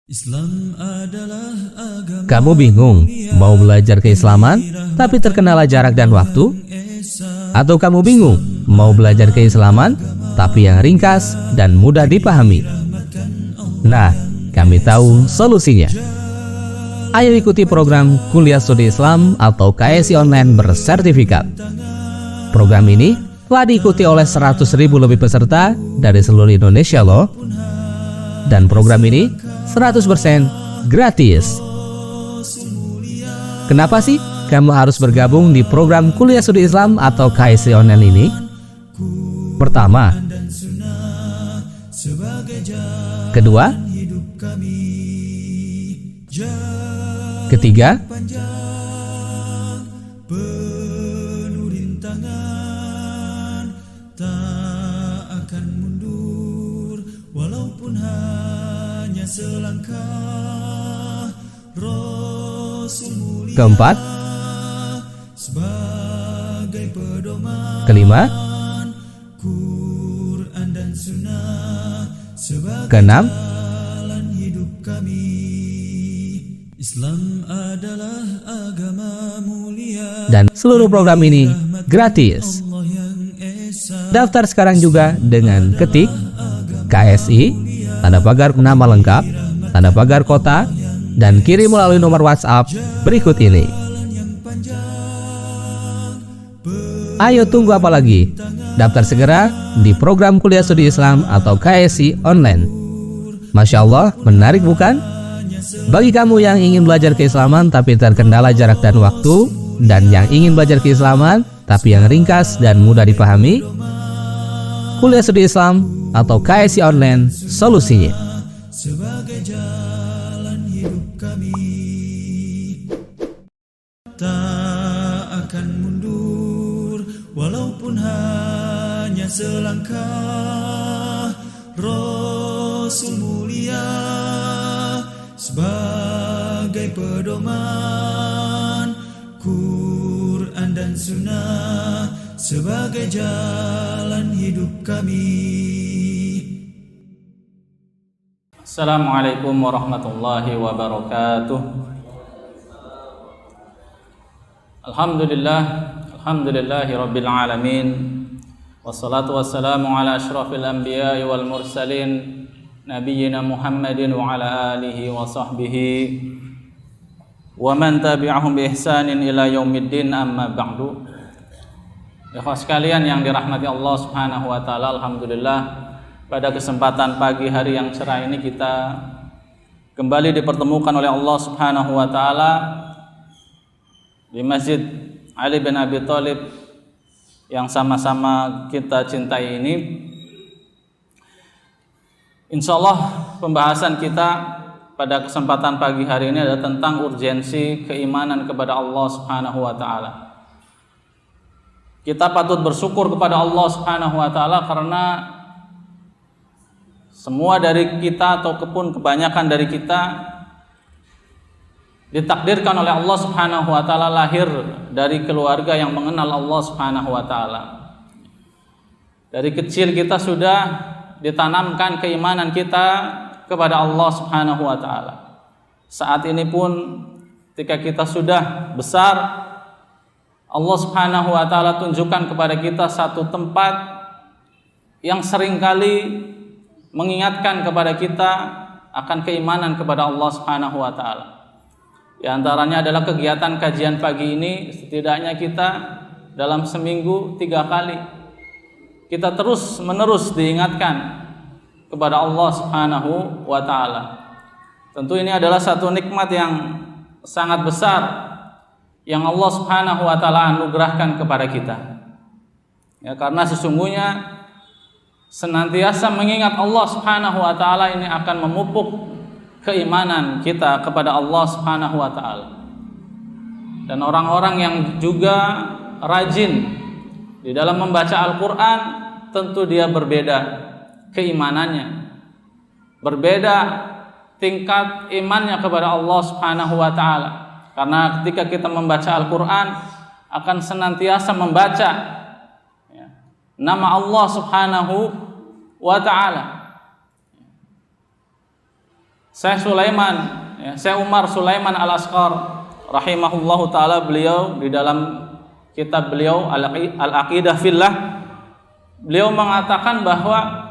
Islam adalah agama. Kamu bingung mau belajar keislaman tapi terkendala jarak dan waktu? Atau kamu bingung mau belajar keislaman tapi yang ringkas dan mudah dipahami? Nah, kami tahu solusinya. Ayo ikuti program Kuliah Studi Islam atau KSI Online bersertifikat. Program ini telah diikuti oleh 100.000 lebih peserta dari seluruh Indonesia loh. Dan program ini 100% gratis. Kenapa sih kamu harus bergabung di program Kuliah Studi Islam atau KSI Online ini? Pertama, kedua, ketiga, walaupun hanya selangkah. Rasul mulia keempat, sebagai pedoman, kelima, Quran dan Sunnah sebagai keenam, jalan hidup kami. Islam adalah agama mulia. dan seluruh program ini gratis. Allah yang esa, Daftar sekarang juga dengan ketik KSI, tanda pagar nama lengkap, tanda pagar kota, dan kirim melalui nomor WhatsApp berikut ini. Ayo tunggu apa lagi? Daftar segera di program Kuliah Studi Islam atau KSI Online. Masya Allah, menarik bukan? Bagi kamu yang ingin belajar keislaman tapi terkendala jarak dan waktu, dan yang ingin belajar keislaman tapi yang ringkas dan mudah dipahami, Kuliah Studi Islam atau KSI Online solusinya. sebagai jalan hidup kami. Tak akan mundur walaupun hanya selangkah. Rasul mulia sebagai pedoman, Quran dan Sunnah sebagai jalan hidup kami. Assalamualaikum warahmatullahi wabarakatuh. Alhamdulillahi rabbil alamin. Wassalatu wassalamu ala asyrafil anbiya'i wal mursalin, nabiyyina Muhammadin wa ala alihi wa sahbihi wa man tabi'ahum bi ihsanin ila yaumiddin, amma ba'du. Ikhwah sekalian yang dirahmati Allah Subhanahu wa taala, alhamdulillah pada kesempatan pagi hari yang cerah ini kita kembali dipertemukan oleh Allah Subhanahu wa taala di Masjid Ali bin Abi Thalib yang sama-sama kita cintai ini. Insyaallah pembahasan kita pada kesempatan pagi hari ini adalah tentang urgensi keimanan kepada Allah Subhanahu wa taala. Kita patut bersyukur kepada Allah Subhanahu wa taala karena semua dari kita ataupun kebanyakan dari kita ditakdirkan oleh Allah Subhanahu wa taala lahir dari keluarga yang mengenal Allah Subhanahu wa taala. Dari kecil kita sudah ditanamkan keimanan kita kepada Allah Subhanahu wa taala. Saat ini pun ketika kita sudah besar, Allah Subhanahu wa taala tunjukkan kepada kita satu tempat yang seringkali mengingatkan kepada kita akan keimanan kepada Allah Subhanahu wa taala. Di antaranya adalah kegiatan kajian pagi ini. Setidaknya kita dalam seminggu 3 kali kita terus menerus diingatkan kepada Allah Subhanahu wa taala. Tentu ini adalah satu nikmat yang sangat besar yang Allah Subhanahu wa taala anugerahkan kepada kita. Ya, karena sesungguhnya senantiasa mengingat Allah Subhanahu wa taala ini akan memupuk keimanan kita kepada Allah Subhanahu wa taala. Dan orang-orang yang juga rajin di dalam membaca Al-Qur'an, tentu dia berbeda keimanannya. Berbeda tingkat imannya kepada Allah Subhanahu wa taala. Karena ketika kita membaca Al-Qur'an akan senantiasa membaca nama Allah Subhanahu wa taala. Syekh Sulaiman, ya, Syekh Umar Sulaiman Al-Asqar rahimahullahu taala, beliau di dalam kitab beliau Al-Aqidah Fillah, beliau mengatakan bahwa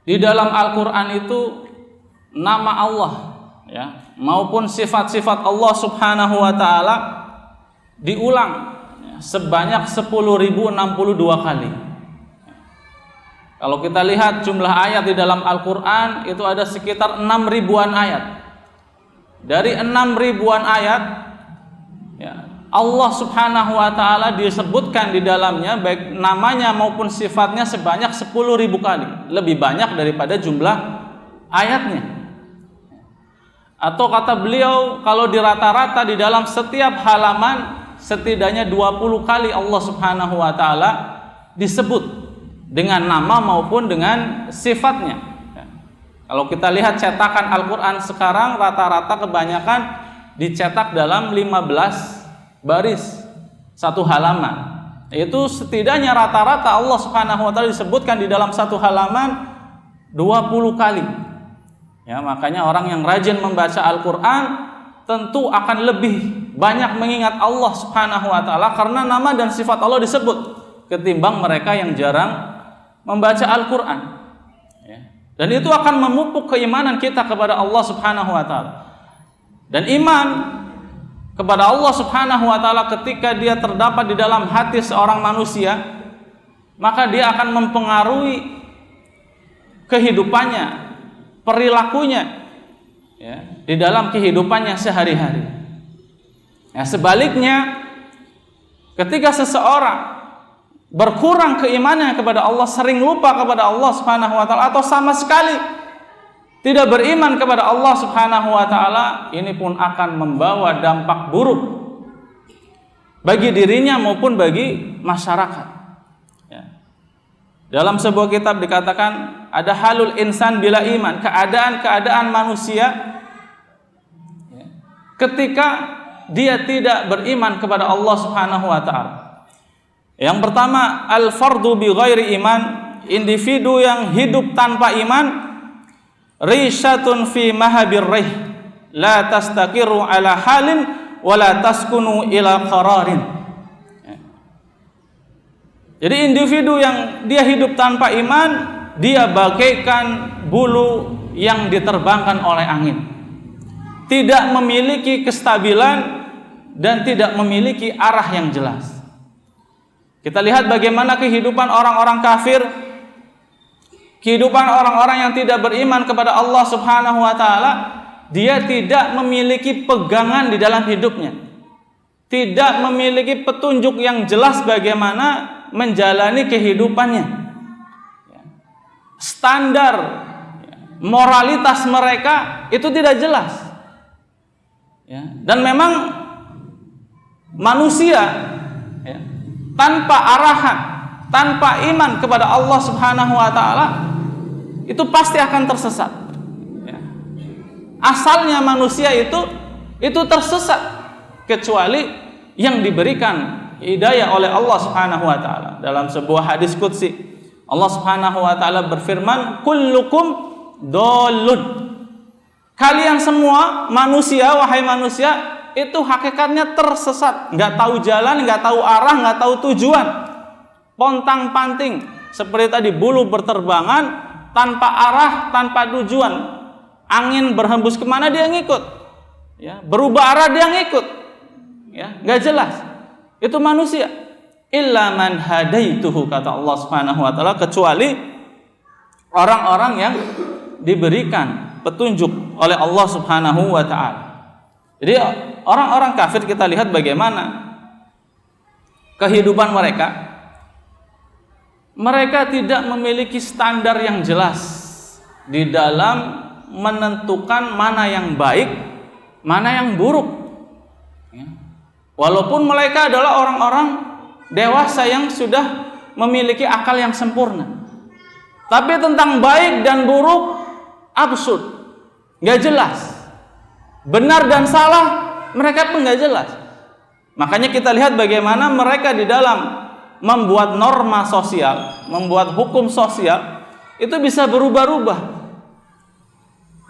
di dalam Al-Qur'an itu nama Allah, ya, maupun sifat-sifat Allah Subhanahu wa taala diulang, ya, sebanyak 10.062 kali. Kalau kita lihat jumlah ayat di dalam Al-Qur'an itu ada sekitar 6.000-an ayat. Dari 6.000-an ayat, ya, Allah Subhanahu wa taala disebutkan di dalamnya baik namanya maupun sifatnya sebanyak 10.000 kali, lebih banyak daripada jumlah ayatnya. Atau kata beliau, kalau dirata-rata di dalam setiap halaman setidaknya 20 kali Allah Subhanahu wa taala disebut dengan nama maupun dengan sifatnya. Kalau kita lihat cetakan Al-Qur'an sekarang rata-rata kebanyakan dicetak dalam 15 baris satu halaman. Itu setidaknya rata-rata Allah Subhanahu wa taala disebutkan di dalam satu halaman 20 kali. Ya, makanya orang yang rajin membaca Al-Qur'an tentu akan lebih banyak mengingat Allah Subhanahu wa taala karena nama dan sifat Allah disebut ketimbang mereka yang jarang membaca Al-Qur'an. Ya. Dan itu akan memupuk keimanan kita kepada Allah Subhanahu wa taala. Dan iman kepada Allah Subhanahu wa taala ketika dia terdapat di dalam hati seorang manusia, maka dia akan mempengaruhi kehidupannya, perilakunya, ya, di dalam kehidupannya sehari-hari. Ya, sebaliknya, ketika seseorang berkurang keimanannya kepada Allah, sering lupa kepada Allah Subhanahu wa taala, atau sama sekali tidak beriman kepada Allah Subhanahu wa taala, ini pun akan membawa dampak buruk bagi dirinya maupun bagi masyarakat. Ya. Dalam sebuah kitab dikatakan ada halul insan bila iman, keadaan manusia, ya, ketika dia tidak beriman kepada Allah Subhanahu wa taala. Yang pertama, al-fardu bi ghairi iman, individu yang hidup tanpa iman, rishatun fi mahabir rih, la tastaqiru ala halin wa la taskunu ila qararin. Jadi individu yang dia hidup tanpa iman, dia bagaikan bulu yang diterbangkan oleh angin, tidak memiliki kestabilan dan tidak memiliki arah yang jelas. Kita lihat bagaimana kehidupan orang-orang kafir, kehidupan orang-orang yang tidak beriman kepada Allah Subhanahu wa taala, dia tidak memiliki pegangan di dalam hidupnya, tidak memiliki petunjuk yang jelas bagaimana menjalani kehidupannya. Standar moralitas mereka itu tidak jelas. Dan memang manusia tanpa arahan, tanpa iman kepada Allah Subhanahu wa taala, itu pasti akan tersesat. Asalnya manusia itu tersesat, kecuali yang diberikan hidayah oleh Allah Subhanahu wa taala. Dalam sebuah hadis qudsi, Allah Subhanahu wa taala berfirman, kullukum dhalun. Kalian semua manusia, wahai manusia, itu hakikatnya tersesat, nggak tahu jalan, nggak tahu arah, nggak tahu tujuan, pontang-panting, seperti tadi bulu berterbangan tanpa arah, tanpa tujuan. Angin berhembus kemana dia ngikut, ya, berubah arah dia ngikut, ya, nggak jelas. Itu manusia. Illa man hadaituhu, kata Allah Subhanahu wa taala, kecuali orang-orang yang diberikan petunjuk oleh Allah Subhanahu wa taala. Jadi orang-orang kafir, kita lihat bagaimana kehidupan mereka. Mereka tidak memiliki standar yang jelas di dalam menentukan mana yang baik, mana yang buruk. Walaupun mereka adalah orang-orang dewasa yang sudah memiliki akal yang sempurna, tapi tentang baik dan buruk absurd, nggak jelas. Benar dan salah mereka pun nggak jelas. Makanya kita lihat bagaimana mereka di dalam membuat norma sosial, membuat hukum sosial, itu bisa berubah-ubah.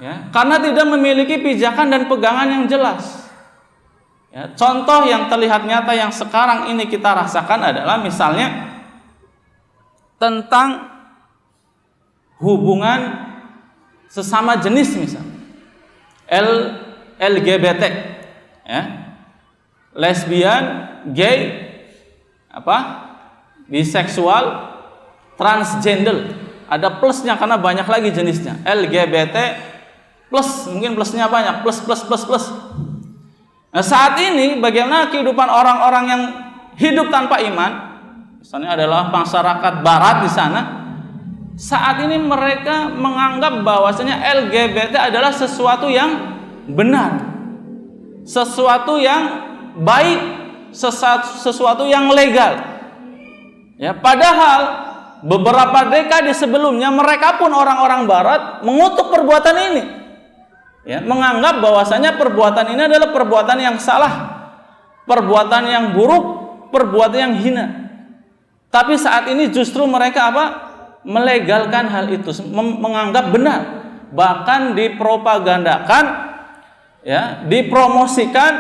Ya, karena tidak memiliki pijakan dan pegangan yang jelas. Ya, contoh yang terlihat nyata yang sekarang ini kita rasakan adalah misalnya tentang hubungan sesama jenis, misalnya LGBT, ya, lesbian, gay, biseksual, transgender. Ada plusnya karena banyak lagi jenisnya. LGBT plus, mungkin plusnya banyak, plus. Nah, saat ini bagaimana kehidupan orang-orang yang hidup tanpa iman, misalnya adalah masyarakat barat di sana, saat ini mereka menganggap bahwasanya LGBT adalah sesuatu yang benar, sesuatu yang baik, sesuatu yang legal. Ya, padahal beberapa dekade sebelumnya mereka pun orang-orang barat mengutuk perbuatan ini. Ya, menganggap bahwasanya perbuatan ini adalah perbuatan yang salah, perbuatan yang buruk, perbuatan yang hina. Tapi saat ini justru mereka melegalkan hal itu, menganggap benar, bahkan dipropagandakan, ya, dipromosikan,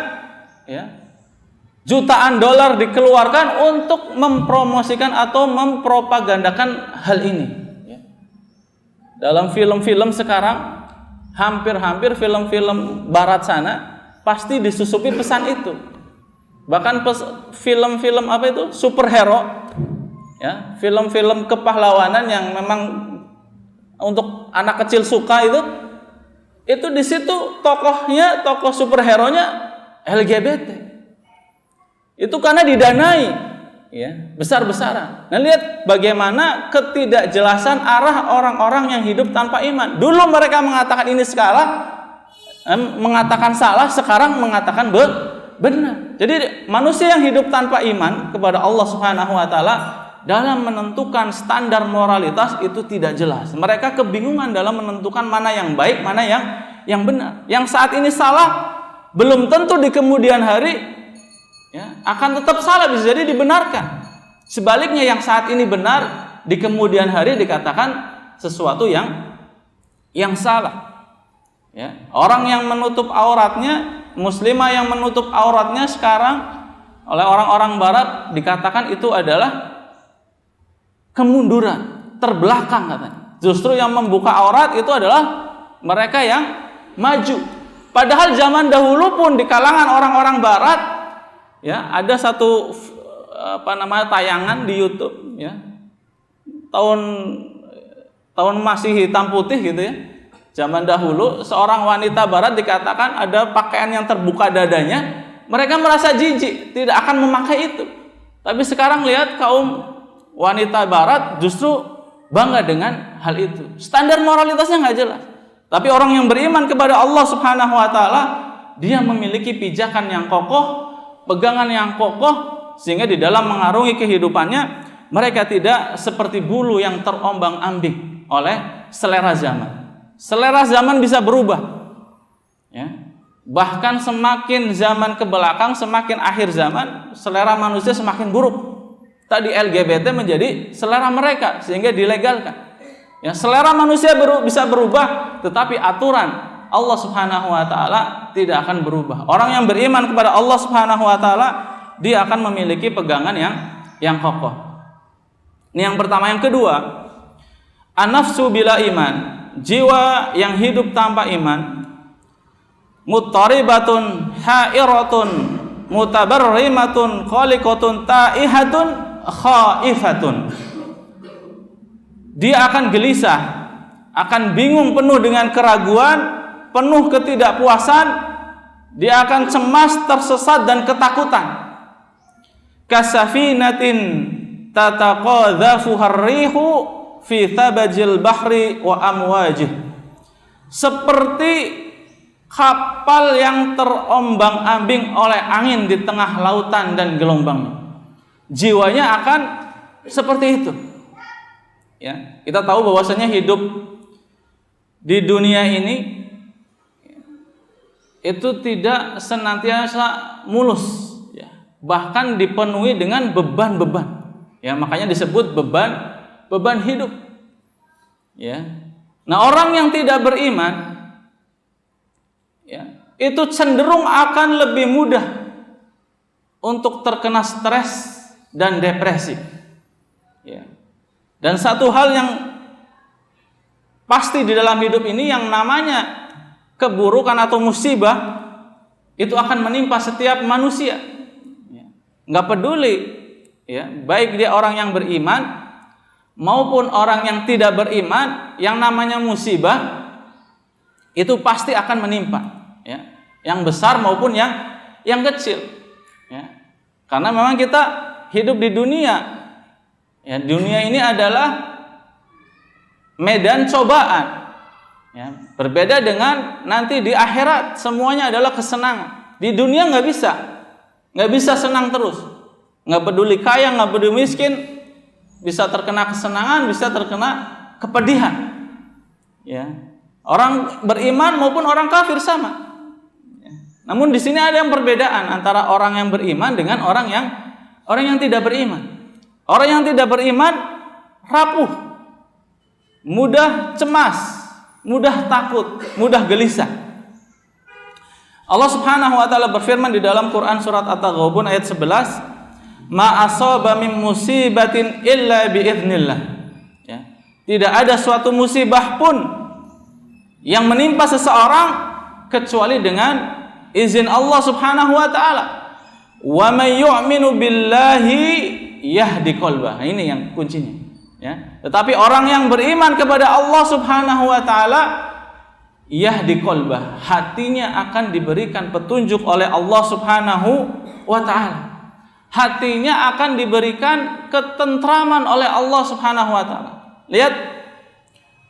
ya, jutaan dolar dikeluarkan untuk mempromosikan atau mempropagandakan hal ini. Ya. Dalam film-film sekarang, hampir-hampir film-film barat sana pasti disusupi pesan itu. Bahkan film-film superhero, ya, film-film kepahlawanan yang memang untuk anak kecil suka itu di situ tokoh superhero-nya LGBT. Itu karena didanai, ya, besar-besaran. Nah, lihat bagaimana ketidakjelasan arah orang-orang yang hidup tanpa iman. Dulu mereka mengatakan ini mengatakan salah, sekarang mengatakan benar. Jadi manusia yang hidup tanpa iman kepada Allah Subhanahu wa taala dalam menentukan standar moralitas itu tidak jelas. Mereka kebingungan dalam menentukan mana yang baik, mana yang benar. Yang saat ini salah belum tentu di kemudian hari, ya, akan tetap salah, bisa jadi dibenarkan. Sebaliknya yang saat ini benar di kemudian hari dikatakan sesuatu yang salah. Ya, orang yang menutup auratnya, muslimah yang menutup auratnya sekarang oleh orang-orang barat dikatakan itu adalah kemunduran, terbelakang katanya. Justru yang membuka aurat itu adalah mereka yang maju. Padahal zaman dahulu pun di kalangan orang-orang barat, ya, ada satu tayangan di YouTube, ya, tahun masih hitam putih gitu, ya. Zaman dahulu seorang wanita barat dikatakan ada pakaian yang terbuka dadanya, mereka merasa jijik, tidak akan memakai itu. Tapi sekarang lihat kaum wanita barat justru bangga dengan hal itu. Standar moralitasnya nggak jelas. Tapi orang yang beriman kepada Allah Subhanahu wa taala, dia memiliki pijakan yang kokoh, pegangan yang kokoh, sehingga di dalam mengarungi kehidupannya mereka tidak seperti bulu yang terombang-ambing oleh selera zaman. Selera zaman bisa berubah, ya. Bahkan semakin zaman ke belakang, semakin akhir zaman, selera manusia semakin buruk. Tadi LGBT menjadi selera mereka sehingga dilegalkan. Ya, selera manusia bisa berubah, tetapi aturan Allah Subhanahu wa taala tidak akan berubah. Orang yang beriman kepada Allah Subhanahu wa taala, dia akan memiliki pegangan yang kokoh. Ini yang pertama. Yang kedua, an-nafsu bila iman, jiwa yang hidup tanpa iman, muttaribatun hairatun mutabarrimatun khaliqatun taihatun khaifatun. Dia akan gelisah, akan bingung, penuh dengan keraguan, penuh ketidakpuasan, dia akan cemas, tersesat dan ketakutan. Kasafinatin tataqadhafuha ar-rihu fi thabajil bahri wa amwajih. Seperti kapal yang terombang-ambing oleh angin di tengah lautan dan gelombangnya. Jiwanya akan seperti itu. Ya, kita tahu bahwasanya hidup di dunia ini itu tidak senantiasa mulus, ya. Bahkan dipenuhi dengan beban-beban. Ya, makanya disebut beban hidup. Ya. Nah, orang yang tidak beriman, itu cenderung akan lebih mudah untuk terkena stres dan depresi. Ya. Dan satu hal yang pasti di dalam hidup ini, yang namanya keburukan atau musibah itu akan menimpa setiap manusia. Ya. Nggak peduli, ya, baik dia orang yang beriman maupun orang yang tidak beriman, yang namanya musibah itu pasti akan menimpa, ya, yang besar maupun yang kecil, ya. Karena memang kita hidup di dunia, ya, dunia ini adalah medan cobaan, ya. Berbeda dengan nanti di akhirat, semuanya adalah kesenangan. Di dunia nggak bisa senang terus, nggak peduli kaya, nggak peduli miskin, bisa terkena kesenangan, bisa terkena kepedihan, ya. Orang beriman maupun orang kafir sama. Namun di sini ada yang perbedaan antara orang yang beriman dengan orang yang tidak beriman. Orang yang tidak beriman rapuh, mudah cemas, mudah takut, mudah gelisah. Allah Subhanahu wa taala berfirman di dalam Quran surat At-Taghabun ayat 11, "Ma asaba min musibatin illa bi idznillah." Ya. Tidak ada suatu musibah pun yang menimpa seseorang kecuali dengan izin Allah Subhanahu wa taala. Wa may yu'minu billahi yahdi qalbah. Ini yang kuncinya, ya. Tetapi orang yang beriman kepada Allah Subhanahu wa taala yahdi qalbah, hatinya akan diberikan petunjuk oleh Allah Subhanahu wa taala. Hatinya akan diberikan ketentraman oleh Allah Subhanahu wa taala. Lihat,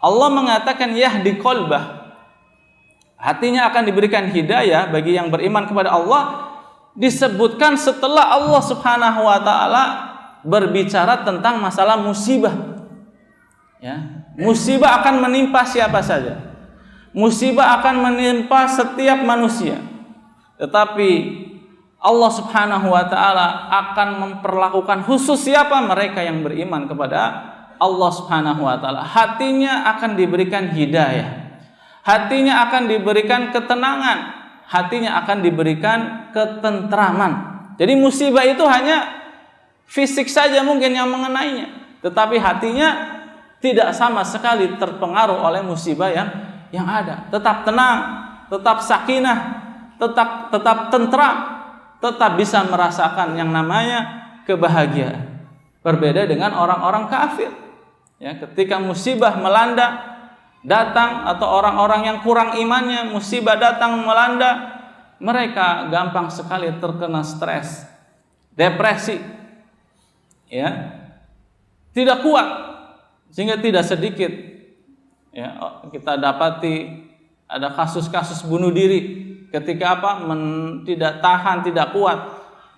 Allah mengatakan yahdi qalbah, hatinya akan diberikan hidayah bagi yang beriman kepada Allah, disebutkan setelah Allah Subhanahu wa taala berbicara tentang masalah musibah. Ya, musibah akan menimpa siapa saja. Musibah akan menimpa setiap manusia. Tetapi Allah Subhanahu wa taala akan memperlakukan khusus siapa? Mereka yang beriman kepada Allah Subhanahu wa taala. Hatinya akan diberikan hidayah, hatinya akan diberikan ketenangan, hatinya akan diberikan ketentraman. Jadi musibah itu hanya fisik saja mungkin yang mengenainya, tetapi hatinya tidak sama sekali terpengaruh oleh musibah yang ada. Tetap tenang, tetap sakinah, tetap tentram, tetap bisa merasakan yang namanya kebahagiaan. Berbeda dengan orang-orang kafir. Ya, ketika musibah melanda datang, atau orang-orang yang kurang imannya, musibah datang melanda, mereka gampang sekali terkena stres, depresi, ya, tidak kuat, sehingga tidak sedikit, ya, kita dapati ada kasus-kasus bunuh diri ketika apa? Tidak tahan, tidak kuat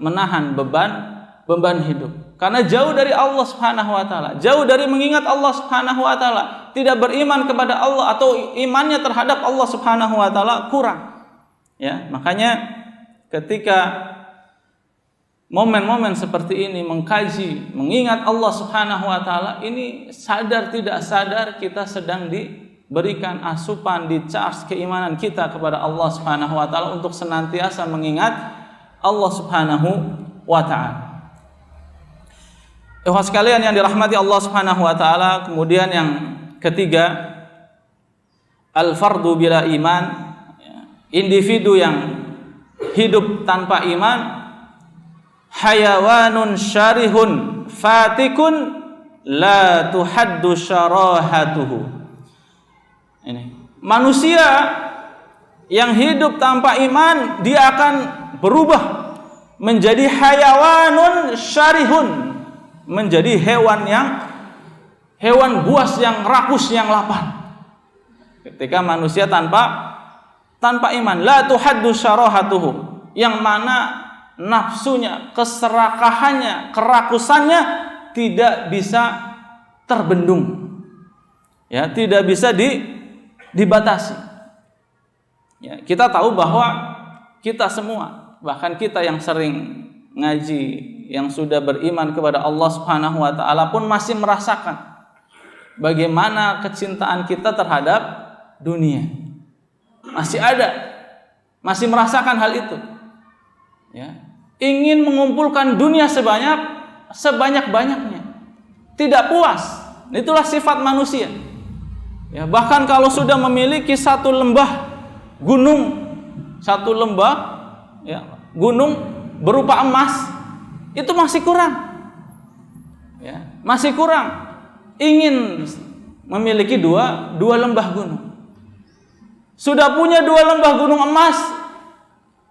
menahan beban hidup. Karena jauh dari Allah Subhanahu wa taala, jauh dari mengingat Allah Subhanahu wa taala, tidak beriman kepada Allah, atau imannya terhadap Allah Subhanahu wa taala kurang. Ya, makanya ketika momen-momen seperti ini mengkaji, mengingat Allah Subhanahu wa taala, ini sadar tidak sadar kita sedang diberikan asupan, di-charge keimanan kita kepada Allah Subhanahu wa taala untuk senantiasa mengingat Allah Subhanahu wa taala. Ikhwas sekalian yang dirahmati Allah Subhanahu wa taala, kemudian yang ketiga, al-fardu bila iman, individu yang hidup tanpa iman, hayawanun syarihun fatikun la tuhaddu syarahatuhu. Ini manusia yang hidup tanpa iman, dia akan berubah menjadi hayawanun syarihun, menjadi hewan buas yang rakus, yang lapar. Ketika manusia tanpa iman, la tuhaddu syarahatuhu, yang mana nafsunya, keserakahannya, kerakusannya tidak bisa terbendung, ya, tidak bisa dibatasi. Ya, kita tahu bahwa kita semua, bahkan kita yang sering ngaji, yang sudah beriman kepada Allah Subhanahu wa taala pun masih merasakan bagaimana kecintaan kita terhadap dunia. Masih masih merasakan hal itu. Ya. Ingin mengumpulkan dunia sebanyak-banyaknya. Tidak puas. Itulah sifat manusia. Ya, bahkan kalau sudah memiliki satu lembah gunung, gunung berupa emas, itu masih kurang. Ya, masih kurang. Ingin memiliki dua lembah gunung. Sudah punya 2 lembah gunung emas,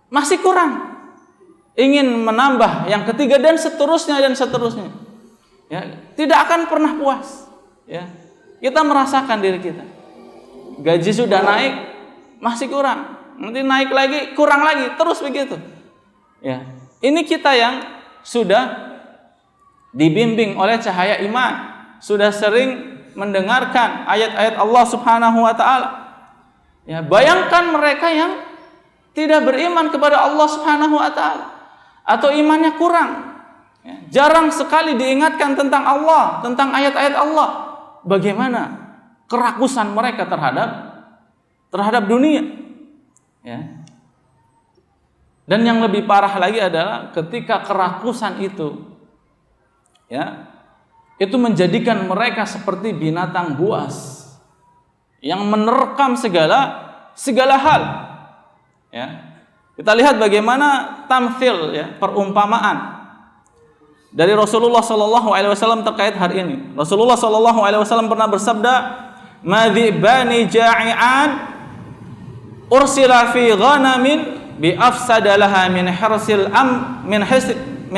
masih kurang. Ingin menambah yang ketiga dan seterusnya. Ya, tidak akan pernah puas. Ya, kita merasakan diri kita. Gaji sudah naik, masih kurang. Nanti naik lagi, kurang lagi, terus begitu. Ya, ini kita yang sudah dibimbing oleh cahaya iman, sudah sering mendengarkan ayat-ayat Allah Subhanahu wa taala. Ya, bayangkan mereka yang tidak beriman kepada Allah Subhanahu wa taala atau imannya kurang. Ya, jarang sekali diingatkan tentang Allah, tentang ayat-ayat Allah. Bagaimana kerakusan mereka terhadap dunia. Ya. Dan yang lebih parah lagi adalah ketika kerakusan itu, ya, itu menjadikan mereka seperti binatang buas yang menerkam segala hal. Ya. Kita lihat bagaimana tamthil, ya, perumpamaan dari Rasulullah SAW terkait hal ini. Rasulullah SAW pernah bersabda, "Madhibani ja'i'an ursila fi ghanamin bi afsadalaha min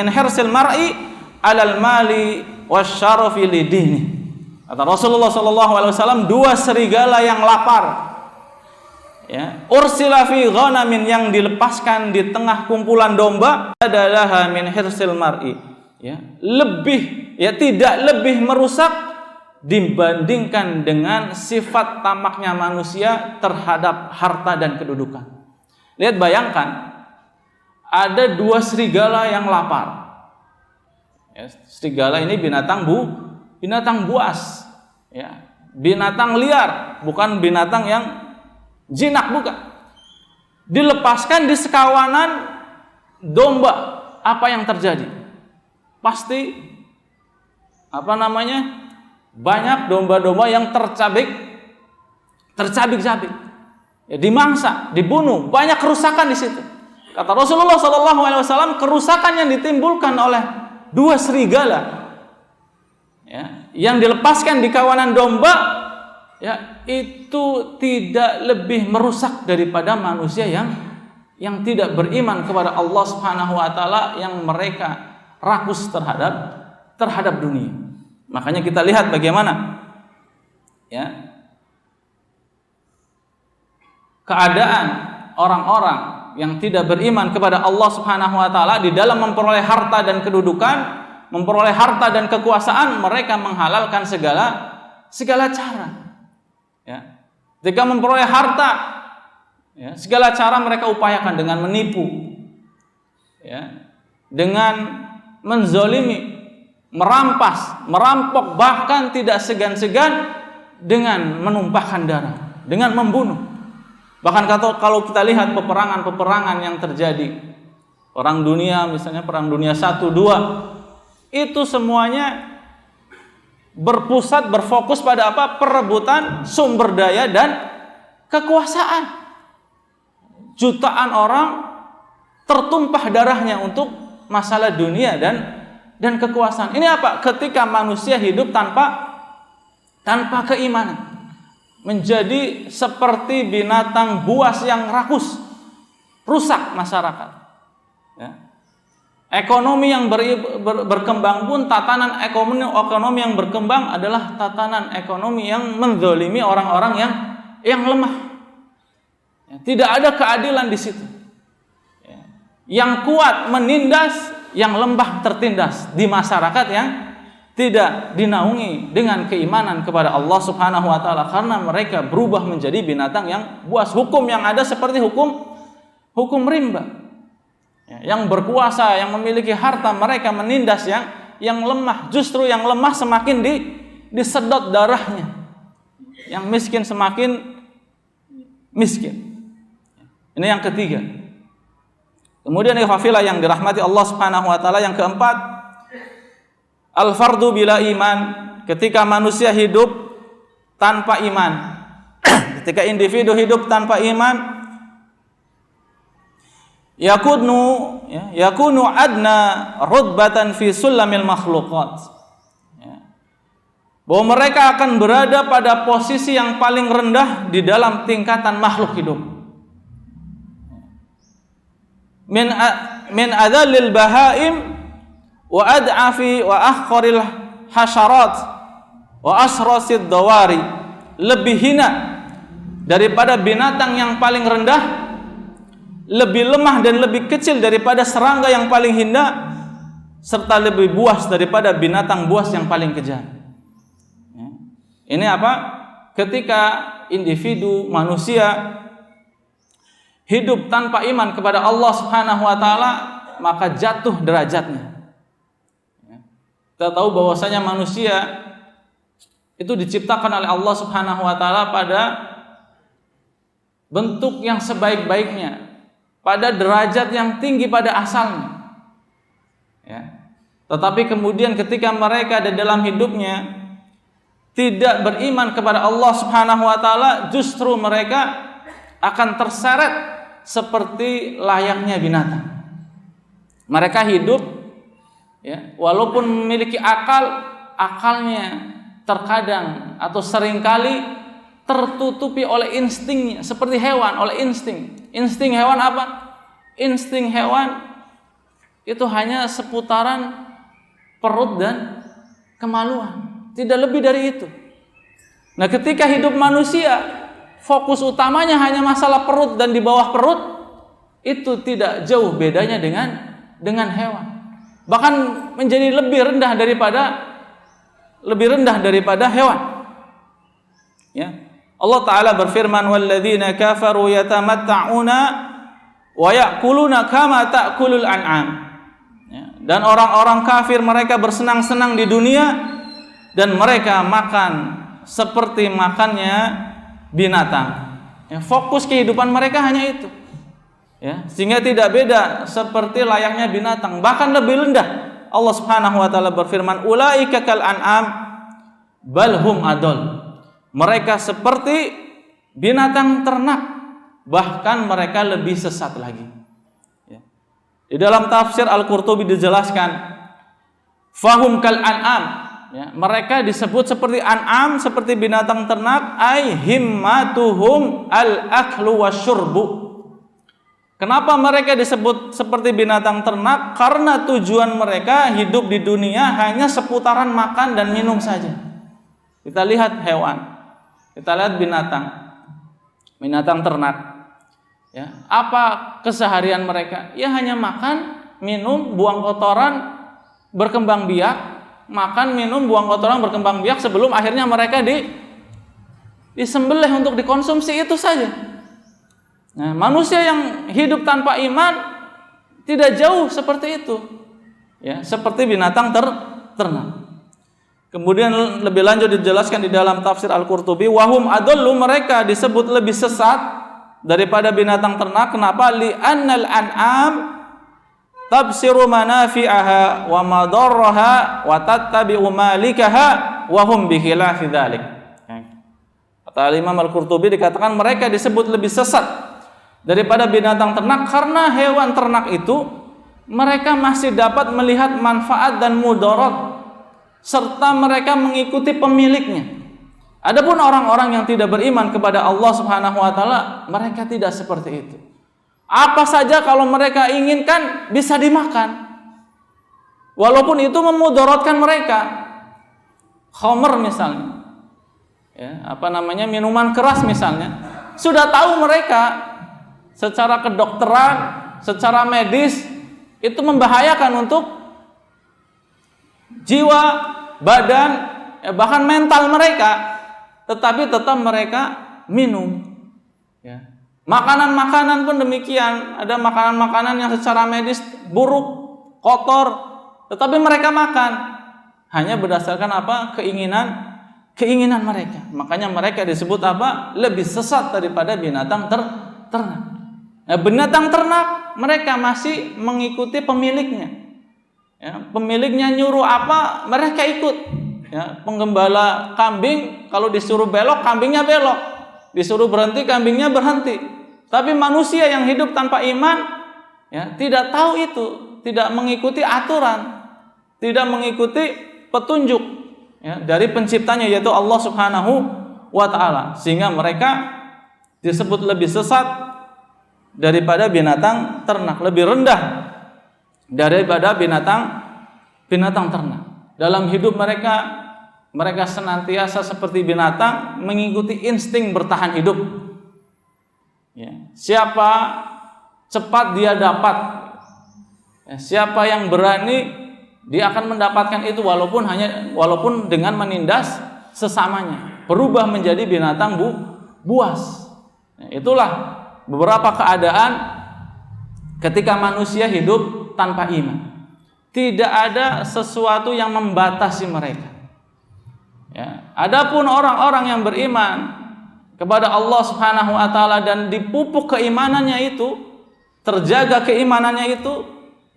hirsil mar'i alal mali wasyarafi lidini." Kata Rasulullah SAW, 2 serigala yang lapar, ya, ursila fi ghanamin, yang dilepaskan di tengah kumpulan domba, adalah min hirsil mar'i, ya, tidak lebih merusak dibandingkan dengan sifat tamaknya manusia terhadap harta dan kedudukan. Lihat, bayangkan ada 2 serigala yang lapar. Ya, serigala ini binatang buas, ya, binatang liar, bukan binatang yang jinak, bukan. Dilepaskan di sekawanan domba, apa yang terjadi? Pasti banyak domba-domba yang tercabik-cabik, ya, dimangsa, dibunuh, banyak kerusakan di situ. Kata Rasulullah SAW, kerusakan yang ditimbulkan oleh 2 serigala, ya, yang dilepaskan di kawanan domba, ya, itu tidak lebih merusak daripada manusia yang tidak beriman kepada Allah Subhanahu wa taala, yang mereka rakus terhadap dunia. Makanya kita lihat bagaimana, ya, keadaan orang-orang yang tidak beriman kepada Allah Subhanahu wa taala di dalam memperoleh harta dan kedudukan, memperoleh harta dan kekuasaan, mereka menghalalkan segala cara. Ya. Ketika memperoleh harta, ya, segala cara mereka upayakan dengan menipu, ya, dengan menzolimi, merampok, bahkan tidak segan-segan dengan menumpahkan darah, dengan membunuh. Bahkan kalau kita lihat peperangan yang terjadi, perang dunia, misalnya perang dunia 1, 2, itu semuanya berfokus pada apa? Perebutan sumber daya dan kekuasaan. Jutaan orang tertumpah darahnya untuk masalah dunia dan kekuasaan. Ini apa? Ketika manusia hidup tanpa keimanan, menjadi seperti binatang buas yang rakus, rusak masyarakat. Ya. Ekonomi yang berkembang pun, tatanan ekonomi yang berkembang adalah tatanan ekonomi yang menzalimi orang-orang yang lemah. Ya, tidak ada keadilan di situ. Ya. Yang kuat menindas, yang lemah tertindas di masyarakat yang tidak dinaungi dengan keimanan kepada Allah Subhanahu wa taala, karena mereka berubah menjadi binatang yang buas. Hukum yang ada seperti hukum rimba. Ya, yang berkuasa, yang memiliki harta, mereka menindas yang lemah. Justru yang lemah semakin disedot darahnya. Yang miskin semakin miskin. Ini yang ketiga. Kemudian ikhwafillah yang dirahmati Allah Subhanahu wa taala, yang keempat, al-fardu bila iman, ketika manusia hidup tanpa iman. Ketika individu hidup tanpa iman, yakunu adna rutbatan fi sulamil makhluqat. Bahwa mereka akan berada pada posisi yang paling rendah di dalam tingkatan makhluk hidup. Min adallil bahaim wa ad'afi wa akhqaril hasyarat wa asrasid dawari, lebih hina daripada binatang yang paling rendah, lebih lemah dan lebih kecil daripada serangga yang paling hina, serta lebih buas daripada binatang buas yang paling kejam. Ini apa? Ketika individu manusia hidup tanpa iman kepada Allah Subhanahu wa taala, maka jatuh derajatnya. Kita tahu bahwasanya manusia itu diciptakan oleh Allah Subhanahu wa taala pada bentuk yang sebaik-baiknya, pada derajat yang tinggi pada asalnya. Tetapi kemudian ketika mereka di dalam hidupnya tidak beriman kepada Allah Subhanahu wa taala, justru mereka akan terseret seperti layaknya binatang. Mereka hidup walaupun memiliki akalnya terkadang atau seringkali tertutupi oleh instingnya, seperti hewan, oleh insting. Insting hewan apa? Insting hewan itu hanya seputaran perut dan kemaluan, tidak lebih dari itu. Nah, ketika hidup manusia, fokus utamanya hanya masalah perut dan di bawah perut, itu tidak jauh bedanya dengan hewan. Bahkan menjadi lebih rendah daripada hewan. Allah Ta'ala berfirman, walladzina kafaru yatamatta'una wa ya'kuluna kama ta'kulul an'am. Dan orang-orang kafir mereka bersenang-senang di dunia dan mereka makan seperti makannya binatang. Fokus kehidupan mereka hanya itu. Sehingga tidak beda seperti layaknya binatang, bahkan lebih rendah. Allah Subhanahu wa taala berfirman, ulaika kal an'am bal hum adall. Mereka seperti binatang ternak, bahkan mereka lebih sesat lagi. Di dalam tafsir Al-Qurtubi dijelaskan, fahum kal an'am, mereka disebut seperti an'am, seperti binatang ternak, ay himmatuhum al-aklu wasyurbu. Kenapa mereka disebut seperti binatang ternak? Karena tujuan mereka hidup di dunia hanya seputaran makan dan minum saja. Kita lihat hewan, kita lihat binatang ternak. Apa keseharian mereka? Ya hanya makan, minum, buang kotoran, berkembang biak. Makan, minum, buang kotoran, berkembang biak sebelum akhirnya mereka disembelih untuk dikonsumsi, itu saja. Nah, manusia yang hidup tanpa iman tidak jauh seperti itu, seperti binatang ternak. Kemudian lebih lanjut dijelaskan di dalam tafsir Al-Qurtubi, wahum adallu, mereka disebut lebih sesat daripada binatang ternak. Kenapa? Li'annal an'am tabsiru manafi'aha wa madarraha wa tattabi'u malikaha wa hum bikhilafi dzalik. Kata Imam Al-Qurtubi, dikatakan mereka disebut lebih sesat daripada binatang ternak karena hewan ternak itu mereka masih dapat melihat manfaat dan mudarat serta mereka mengikuti pemiliknya. Adapun orang-orang yang tidak beriman kepada Allah Subhanahu wa taala, mereka tidak seperti itu. Apa saja kalau mereka inginkan bisa dimakan, walaupun itu memudaratkan mereka. Khamr misalnya, minuman keras misalnya, sudah tahu mereka secara kedokteran, secara medis itu membahayakan untuk jiwa, badan, bahkan mental mereka, tetapi tetap mereka minum. Makanan-makanan pun demikian, ada makanan-makanan yang secara medis buruk, kotor, tetapi mereka makan hanya berdasarkan apa? Keinginan mereka. Makanya mereka disebut apa? Lebih sesat daripada binatang ternak. Nah, binatang ternak mereka masih mengikuti pemiliknya. Ya, pemiliknya nyuruh apa, mereka ikut. Ya, penggembala kambing kalau disuruh belok, kambingnya belok. Disuruh berhenti, kambingnya berhenti. Tapi manusia yang hidup tanpa iman, ya, tidak tahu itu, tidak mengikuti aturan, tidak mengikuti petunjuk, ya, dari penciptanya yaitu Allah Subhanahu wa Ta'ala, sehingga mereka disebut lebih sesat daripada binatang ternak, lebih rendah daripada binatang ternak. Dalam hidup mereka senantiasa seperti binatang, mengikuti insting bertahan hidup. Ya, siapa cepat dia dapat, ya, siapa yang berani dia akan mendapatkan itu walaupun dengan menindas sesamanya, berubah menjadi binatang buas. Ya, itulah beberapa keadaan ketika manusia hidup tanpa iman. Tidak ada sesuatu yang membatasi mereka. Ya, adapun orang-orang yang beriman kepada Allah Subhanahu wa Ta'ala dan dipupuk keimanannya itu, terjaga keimanannya itu,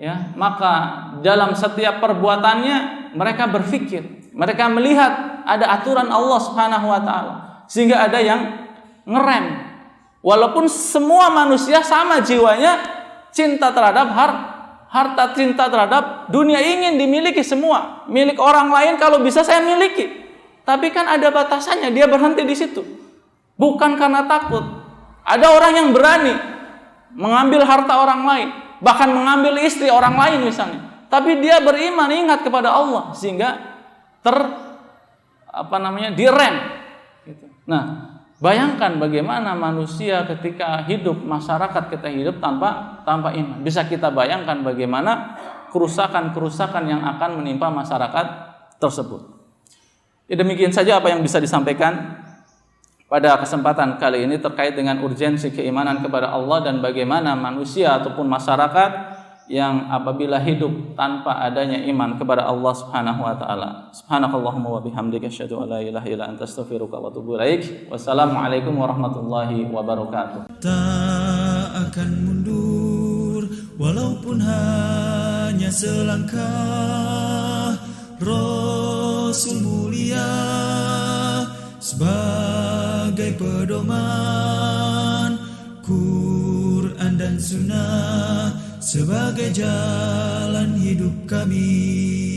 ya, maka dalam setiap perbuatannya mereka berpikir, mereka melihat ada aturan Allah Subhanahu wa Ta'ala, sehingga ada yang ngerem. Walaupun semua manusia sama jiwanya, cinta terhadap harta, cinta terhadap dunia, ingin dimiliki semua. Milik orang lain kalau bisa saya miliki. Tapi kan ada batasannya, dia berhenti di situ. Bukan karena takut. Ada orang yang berani mengambil harta orang lain, bahkan mengambil istri orang lain misalnya. Tapi dia beriman, ingat kepada Allah, sehingga direm. Gitu. Nah, bayangkan bagaimana manusia ketika hidup, masyarakat kita hidup tanpa iman. Bisa kita bayangkan bagaimana kerusakan-kerusakan yang akan menimpa masyarakat tersebut. Ya, demikian saja apa yang bisa disampaikan pada kesempatan kali ini terkait dengan urgensi keimanan kepada Allah dan bagaimana manusia ataupun masyarakat yang apabila hidup tanpa adanya iman kepada Allah Subhanahu wa Ta'ala. Subhanakallahumma wa bihamdika asyhadu an la ilaha illa anta astaghfiruka wa atubu ilaik. Wassalamualaikum warahmatullahi wabarakatuh. Tak akan mundur walaupun hanya selangkah. Rasul mulia sebagai pedoman, Quran dan Sunnah sebagai jalan hidup kami.